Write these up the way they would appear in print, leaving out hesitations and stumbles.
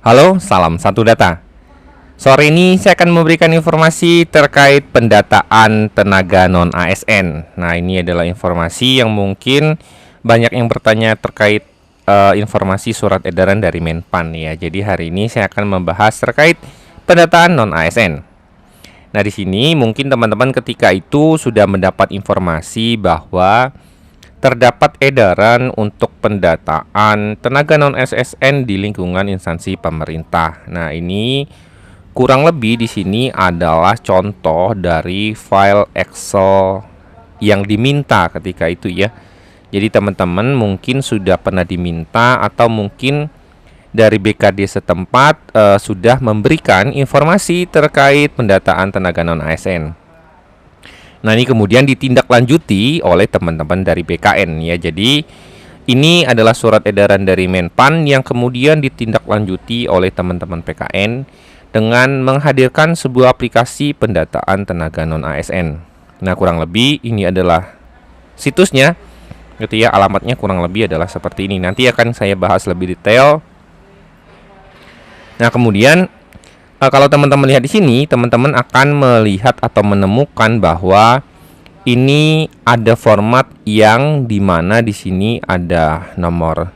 Halo, salam satu data. Sore ini saya akan memberikan informasi terkait pendataan tenaga non-ASN. Nah, ini adalah informasi yang mungkin banyak yang bertanya terkait informasi surat edaran dari Menpan ya. Jadi hari ini saya akan membahas terkait pendataan non-ASN. Nah, di sini mungkin teman-teman ketika itu sudah mendapat informasi bahwa terdapat edaran untuk pendataan tenaga non-ASN di lingkungan instansi pemerintah. Nah, ini kurang lebih di sini adalah contoh dari file Excel yang diminta ketika itu ya. Jadi teman-teman mungkin sudah pernah diminta atau mungkin dari BKD setempat sudah memberikan informasi terkait pendataan tenaga non-ASN. Nah, ini kemudian ditindaklanjuti oleh teman-teman dari BKN ya. Jadi ini adalah surat edaran dari Menpan yang kemudian ditindaklanjuti oleh teman-teman PKN dengan menghadirkan sebuah aplikasi pendataan tenaga non-ASN. Nah, kurang lebih ini adalah situsnya gitu ya. Alamatnya kurang lebih adalah seperti ini. Nanti akan saya bahas lebih detail. Nah, kemudian kalau teman-teman lihat di sini, teman-teman akan melihat atau menemukan bahwa ini ada format yang dimana di sini ada nomor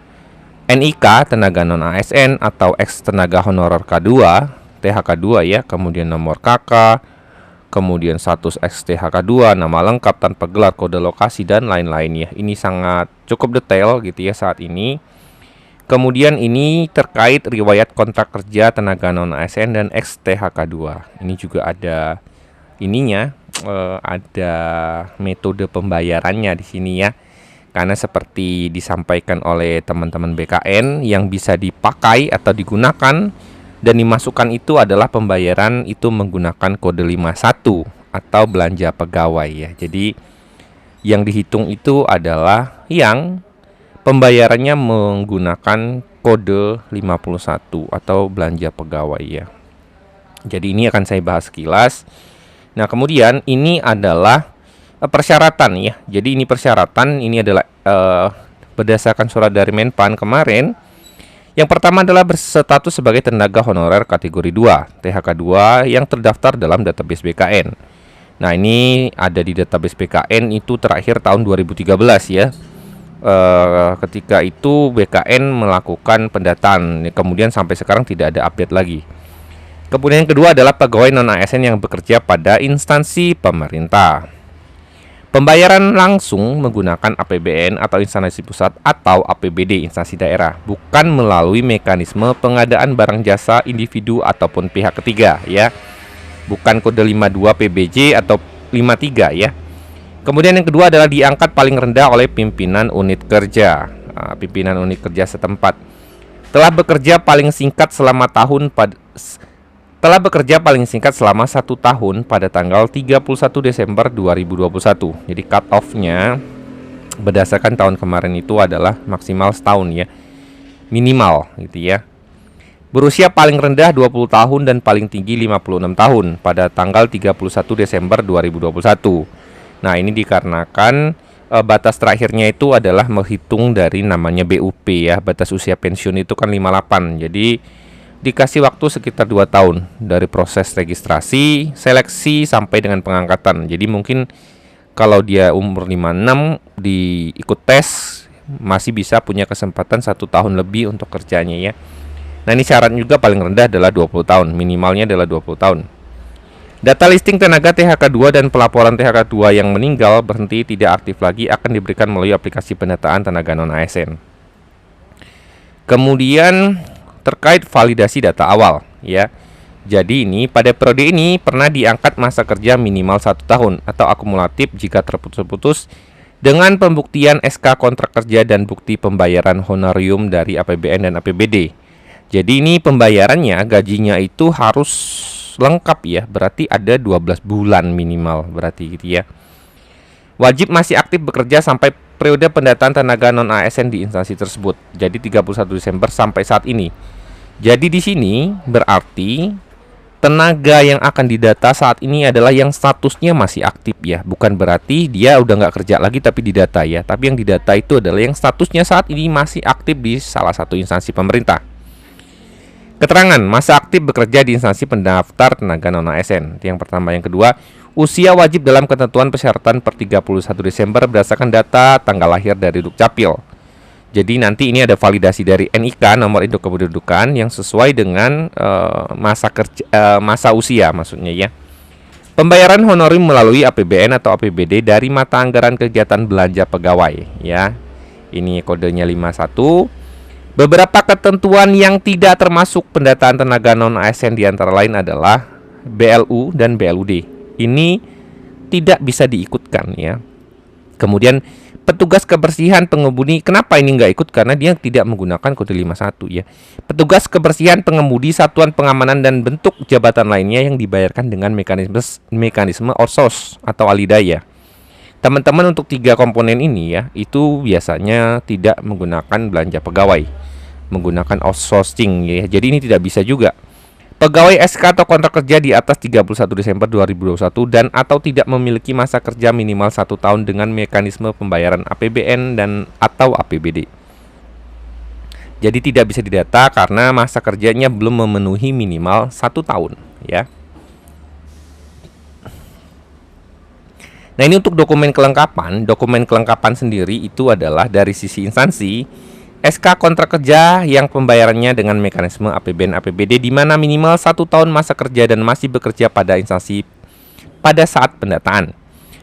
NIK tenaga non ASN atau ex tenaga honorer K2, THK2 ya, kemudian nomor KK, kemudian status ex THK2, nama lengkap tanpa gelar, kode lokasi dan lain-lain ya. Ini sangat cukup detail gitu ya saat ini. Kemudian ini terkait riwayat kontrak kerja tenaga non ASN dan ex THK2. Ini juga ada ininya, ada metode pembayarannya di sini ya. Karena seperti disampaikan oleh teman-teman BKN, yang bisa dipakai atau digunakan dan dimasukkan itu adalah pembayaran itu menggunakan kode 51 atau belanja pegawai ya. Jadi yang dihitung itu adalah yang pembayarannya menggunakan kode 51 atau belanja pegawai ya. Jadi ini akan saya bahas sekilas. Nah, kemudian ini adalah persyaratan ya. Jadi ini persyaratan, ini adalah berdasarkan surat dari Menpan kemarin. Yang pertama adalah berstatus sebagai tenaga honorer kategori 2, THK2 yang terdaftar dalam database BKN. Nah, ini ada di database BKN itu terakhir tahun 2013 ya. Ketika itu BKN melakukan pendataan, kemudian sampai sekarang tidak ada update lagi. Kemudian yang kedua adalah pegawai non-ASN yang bekerja pada instansi pemerintah. Pembayaran langsung menggunakan APBN atau instansi pusat atau APBD instansi daerah, bukan melalui mekanisme pengadaan barang jasa individu ataupun pihak ketiga ya. Bukan kode 52 PBJ atau 53 ya. Kemudian yang kedua adalah diangkat paling rendah oleh pimpinan unit kerja. Pimpinan unit kerja setempat telah bekerja paling singkat selama 1 tahun pada tanggal 31 Desember 2021. Jadi cut off-nya berdasarkan tahun kemarin itu adalah maksimal setahun ya. Minimal gitu ya. Berusia paling rendah 20 tahun dan paling tinggi 56 tahun pada tanggal 31 Desember 2021. Nah, ini dikarenakan batas terakhirnya itu adalah menghitung dari namanya BUP ya. Batas usia pensiun itu kan 58. Jadi dikasih waktu sekitar 2 tahun dari proses registrasi, seleksi sampai dengan pengangkatan. Jadi mungkin kalau dia umur 56 diikut tes masih bisa punya kesempatan 1 tahun lebih untuk kerjanya ya. Nah, ini syarat juga paling rendah adalah 20 tahun, minimalnya adalah 20 tahun. Data listing tenaga THK2 dan pelaporan THK2 yang meninggal berhenti tidak aktif lagi akan diberikan melalui aplikasi pendataan tenaga non-ASN. Kemudian terkait validasi data awal ya. Jadi ini pada periode ini pernah diangkat masa kerja minimal 1 tahun atau akumulatif jika terputus-putus dengan pembuktian SK kontrak kerja dan bukti pembayaran honorium dari APBN dan APBD. Jadi ini pembayarannya, gajinya itu harus lengkap ya, berarti ada 12 bulan minimal berarti gitu ya. Wajib masih aktif bekerja sampai periode pendataan tenaga non-ASN di instansi tersebut. Jadi 31 Desember sampai saat ini. Jadi di sini berarti tenaga yang akan didata saat ini adalah yang statusnya masih aktif ya. Bukan berarti dia udah nggak kerja lagi tapi didata ya. Tapi yang didata itu adalah yang statusnya saat ini masih aktif di salah satu instansi pemerintah. Keterangan masa aktif bekerja di instansi pendaftar tenaga non-ASN. Yang pertama. Yang kedua, usia wajib dalam ketentuan persyaratan per 31 Desember berdasarkan data tanggal lahir dari Dukcapil. Jadi nanti ini ada validasi dari NIK, nomor induk kependudukan, yang sesuai dengan masa usia maksudnya ya. Pembayaran honorer melalui APBN atau APBD dari mata anggaran kegiatan belanja pegawai ya. Ini kodenya 51. Beberapa ketentuan yang tidak termasuk pendataan tenaga non-ASN diantara lain adalah BLU dan BLUD. Ini tidak bisa diikutkan ya. Kemudian petugas kebersihan pengemudi, kenapa ini nggak ikut? Karena dia tidak menggunakan kode 51 ya. Petugas kebersihan pengemudi, satuan pengamanan dan bentuk jabatan lainnya yang dibayarkan dengan mekanisme outsource atau alidaya. Teman-teman, untuk 3 komponen ini ya, itu biasanya tidak menggunakan belanja pegawai, menggunakan outsourcing ya. Jadi ini tidak bisa juga. Pegawai SK atau kontrak kerja di atas 31 Desember 2021 dan atau tidak memiliki masa kerja minimal 1 tahun dengan mekanisme pembayaran APBN dan atau APBD. Jadi tidak bisa didata karena masa kerjanya belum memenuhi minimal 1 tahun ya. Nah, ini untuk dokumen kelengkapan. Dokumen kelengkapan sendiri itu adalah dari sisi instansi, SK kontrak kerja yang pembayarannya dengan mekanisme APBN APBD di mana minimal 1 tahun masa kerja dan masih bekerja pada instansi pada saat pendataan.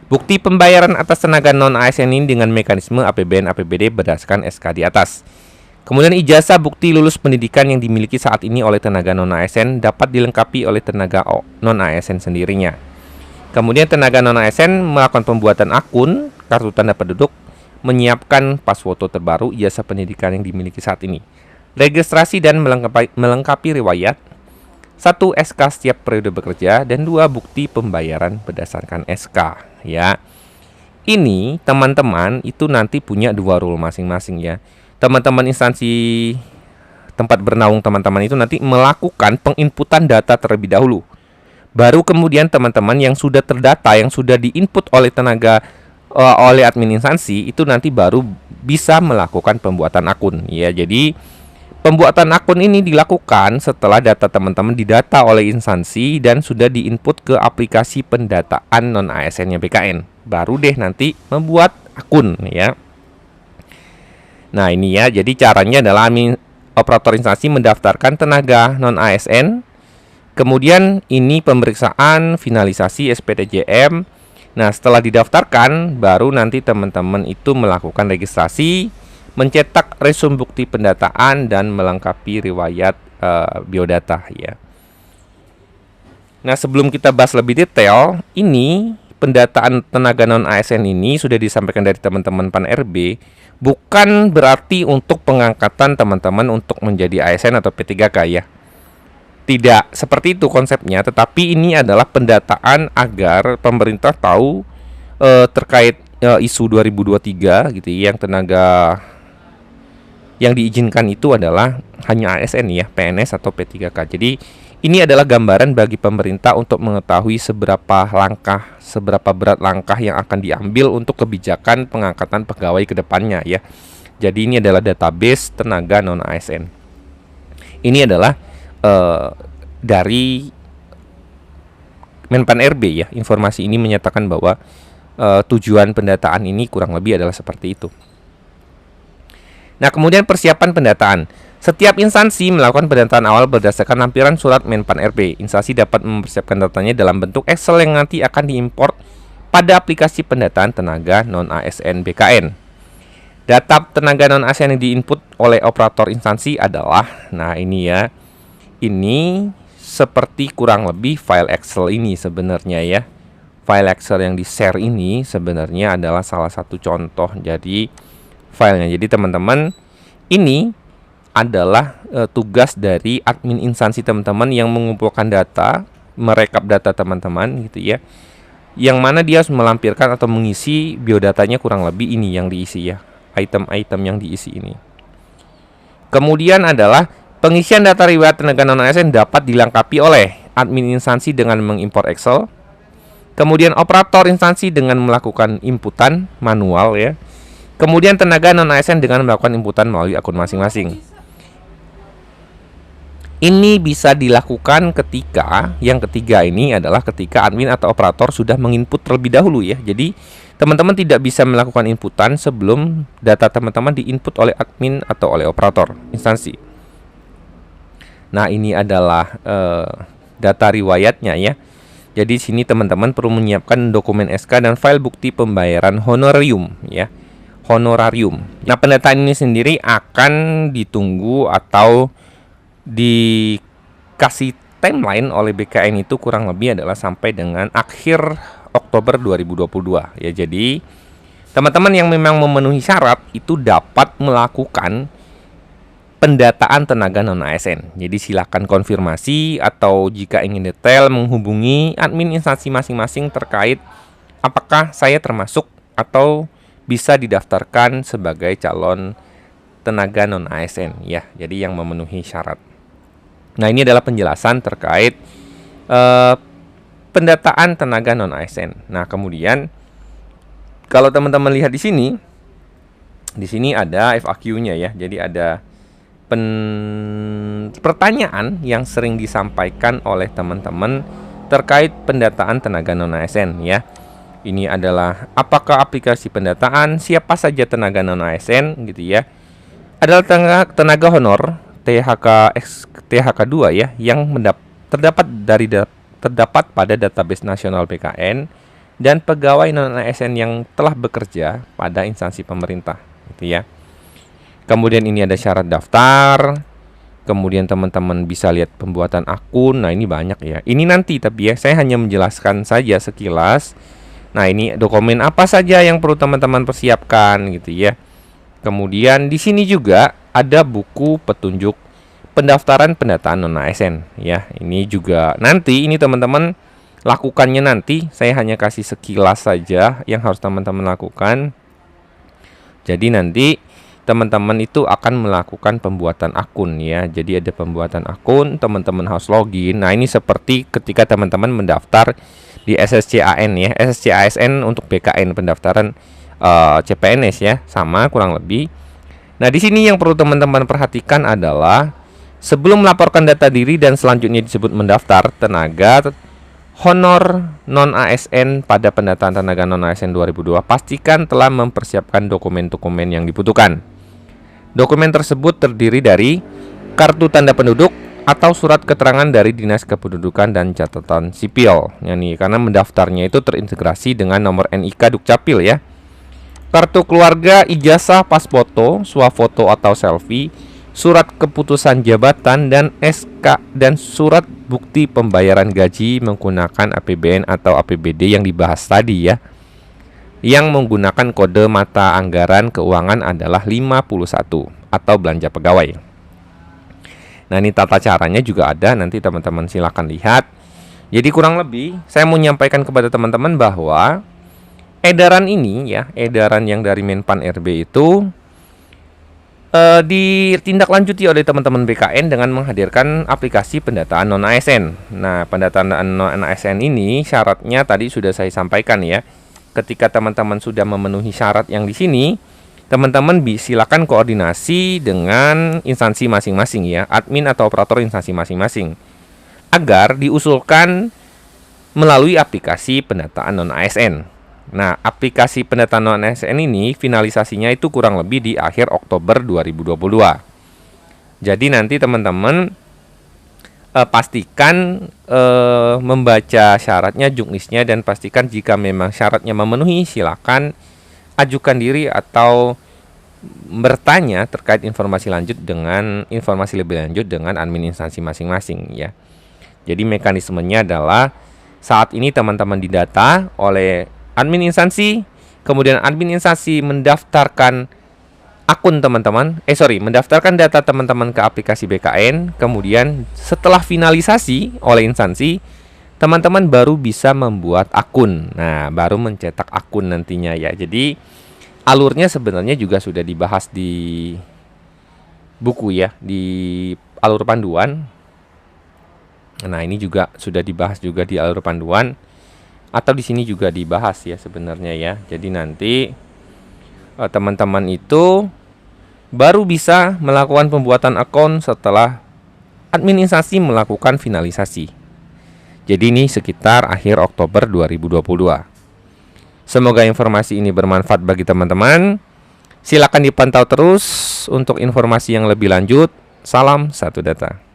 Bukti pembayaran atas tenaga non-ASN ini dengan mekanisme APBN APBD berdasarkan SK di atas. Kemudian ijazah bukti lulus pendidikan yang dimiliki saat ini oleh tenaga non-ASN dapat dilengkapi oleh tenaga non-ASN sendirinya. Kemudian tenaga non-ASN melakukan pembuatan akun, kartu tanda penduduk, menyiapkan pas foto terbaru ijazah pendidikan yang dimiliki saat ini, registrasi dan melengkapi riwayat, 1 SK setiap periode bekerja, dan 2 bukti pembayaran berdasarkan SK ya. Ini teman-teman itu nanti punya 2 rule masing-masing ya. Teman-teman instansi tempat bernaung teman-teman itu nanti melakukan penginputan data terlebih dahulu. Baru kemudian teman-teman yang sudah terdata, yang sudah diinput oleh oleh admin instansi itu nanti baru bisa melakukan pembuatan akun ya. Jadi pembuatan akun ini dilakukan setelah data teman-teman didata oleh instansi dan sudah diinput ke aplikasi pendataan non-ASN-nya BKN. Baru deh nanti membuat akun ya. Nah, ini ya. Jadi caranya adalah operator instansi mendaftarkan tenaga non-ASN. Kemudian ini pemeriksaan finalisasi SPTJM. Nah, setelah didaftarkan, baru nanti teman-teman itu melakukan registrasi, mencetak resume bukti pendataan, dan melengkapi riwayat biodata ya. Nah, sebelum kita bahas lebih detail, ini pendataan tenaga non-ASN ini sudah disampaikan dari teman-teman Pan-RB, bukan berarti untuk pengangkatan teman-teman untuk menjadi ASN atau P3K ya. Tidak seperti itu konsepnya, tetapi ini adalah pendataan agar pemerintah tahu terkait isu 2023 gitu ya, yang tenaga yang diizinkan itu adalah hanya ASN ya, PNS atau P3K. Jadi ini adalah gambaran bagi pemerintah untuk mengetahui seberapa berat langkah yang akan diambil untuk kebijakan pengangkatan pegawai ke depannya ya. Jadi ini adalah database tenaga non-ASN. Ini adalah dari Menpan RB ya. Informasi ini menyatakan bahwa tujuan pendataan ini kurang lebih adalah seperti itu. Nah, kemudian persiapan pendataan. Setiap instansi melakukan pendataan awal berdasarkan lampiran surat Menpan RB. Instansi dapat mempersiapkan datanya dalam bentuk Excel yang nanti akan diimport pada aplikasi pendataan tenaga non-ASN BKN. Data tenaga non-ASN yang diinput oleh operator instansi adalah, nah ini ya, ini seperti kurang lebih file Excel ini sebenarnya ya. File Excel yang di-share ini sebenarnya adalah salah satu contoh jadi filenya. Jadi teman-teman, ini adalah tugas dari admin instansi teman-teman yang mengumpulkan data, merekap data teman-teman gitu ya. Yang mana dia harus melampirkan atau mengisi biodatanya, kurang lebih ini yang diisi ya. Item-item yang diisi ini. Kemudian adalah pengisian data riwayat tenaga non-ASN dapat dilengkapi oleh admin instansi dengan mengimpor Excel. Kemudian operator instansi dengan melakukan inputan manual ya. Kemudian tenaga non-ASN dengan melakukan inputan melalui akun masing-masing. Ini bisa dilakukan ketika yang ketiga ini adalah ketika admin atau operator sudah menginput terlebih dahulu ya. Jadi teman-teman tidak bisa melakukan inputan sebelum data teman-teman diinput oleh admin atau oleh operator instansi. Nah, ini adalah data riwayatnya ya. Jadi sini teman-teman perlu menyiapkan dokumen SK dan file bukti pembayaran honorarium ya. Honorarium. Nah, pendataan ini sendiri akan ditunggu atau dikasih timeline oleh BKN itu kurang lebih adalah sampai dengan akhir Oktober 2022 ya. Jadi teman-teman yang memang memenuhi syarat itu dapat melakukan pendataan tenaga non ASN. Jadi silakan konfirmasi atau jika ingin detail menghubungi admin instansi masing-masing terkait apakah saya termasuk atau bisa didaftarkan sebagai calon tenaga non ASN ya. Jadi yang memenuhi syarat. Nah, ini adalah penjelasan terkait pendataan tenaga non ASN. Nah, kemudian kalau teman-teman lihat di sini ada FAQ-nya ya. Jadi ada pertanyaan yang sering disampaikan oleh teman-teman terkait pendataan tenaga non ASN ya. Ini adalah apakah aplikasi pendataan, siapa saja tenaga non ASN gitu ya. Adalah tenaga honor THK 2 ya yang terdapat pada database nasional BKN dan pegawai non ASN yang telah bekerja pada instansi pemerintah gitu ya. Kemudian ini ada syarat daftar. Kemudian teman-teman bisa lihat pembuatan akun. Nah, ini banyak ya. Ini nanti tapi ya saya hanya menjelaskan saja sekilas. Nah, ini dokumen apa saja yang perlu teman-teman persiapkan gitu ya. Kemudian di sini juga ada buku petunjuk pendaftaran pendataan non ASN ya. Ini juga nanti ini teman-teman lakukannya nanti. Saya hanya kasih sekilas saja yang harus teman-teman lakukan. Jadi nanti teman-teman itu akan melakukan pembuatan akun ya. Jadi ada pembuatan akun, teman-teman harus login. Nah, ini seperti ketika teman-teman mendaftar di SSCAN ya. SSCASN untuk BKN pendaftaran CPNS ya, sama kurang lebih. Nah, di sini yang perlu teman-teman perhatikan adalah sebelum melaporkan data diri dan selanjutnya disebut mendaftar tenaga honor non ASN pada pendataan tenaga non ASN 2002, pastikan telah mempersiapkan dokumen-dokumen yang dibutuhkan. Dokumen tersebut terdiri dari kartu tanda penduduk atau surat keterangan dari Dinas Kependudukan dan Catatan Sipil. Ya nih, karena mendaftarnya itu terintegrasi dengan nomor NIK Dukcapil ya. Kartu keluarga, ijazah, pas foto, swafoto atau selfie, surat keputusan jabatan dan SK dan surat bukti pembayaran gaji menggunakan APBN atau APBD yang dibahas tadi ya. Yang menggunakan kode mata anggaran keuangan adalah 51 atau belanja pegawai. Nah, ini tata caranya juga ada, nanti teman-teman silakan lihat. Jadi kurang lebih saya mau menyampaikan kepada teman-teman bahwa edaran ini ya, edaran yang dari Menpan RB itu ditindaklanjuti oleh teman-teman BKN dengan menghadirkan aplikasi pendataan non ASN. Nah, pendataan non ASN ini syaratnya tadi sudah saya sampaikan ya. Ketika teman-teman sudah memenuhi syarat yang di sini, teman-teman silakan koordinasi dengan instansi masing-masing ya, admin atau operator instansi masing-masing, agar diusulkan melalui aplikasi pendataan non ASN. Nah, aplikasi pendataan non ASN ini finalisasinya itu kurang lebih di akhir Oktober 2022. Jadi nanti teman-teman pastikan membaca syaratnya, juknisnya, dan pastikan jika memang syaratnya memenuhi, silakan ajukan diri atau bertanya terkait informasi lebih lanjut dengan admin instansi masing-masing ya. Jadi mekanismenya adalah saat ini teman-teman didata oleh admin instansi, kemudian admin instansi mendaftarkan akun teman-teman, mendaftarkan data teman-teman ke aplikasi BKN, kemudian setelah finalisasi oleh instansi, teman-teman baru bisa membuat akun. Nah, baru mencetak akun nantinya ya. Jadi alurnya sebenarnya juga sudah dibahas di buku ya, di alur panduan. Nah, ini juga sudah dibahas juga di alur panduan, atau di sini juga dibahas ya sebenarnya ya. Jadi nanti teman-teman itu baru bisa melakukan pembuatan akun setelah administrasi melakukan finalisasi. Jadi ini sekitar akhir Oktober 2022. Semoga informasi ini bermanfaat bagi teman-teman. Silakan dipantau terus untuk informasi yang lebih lanjut. Salam satu data.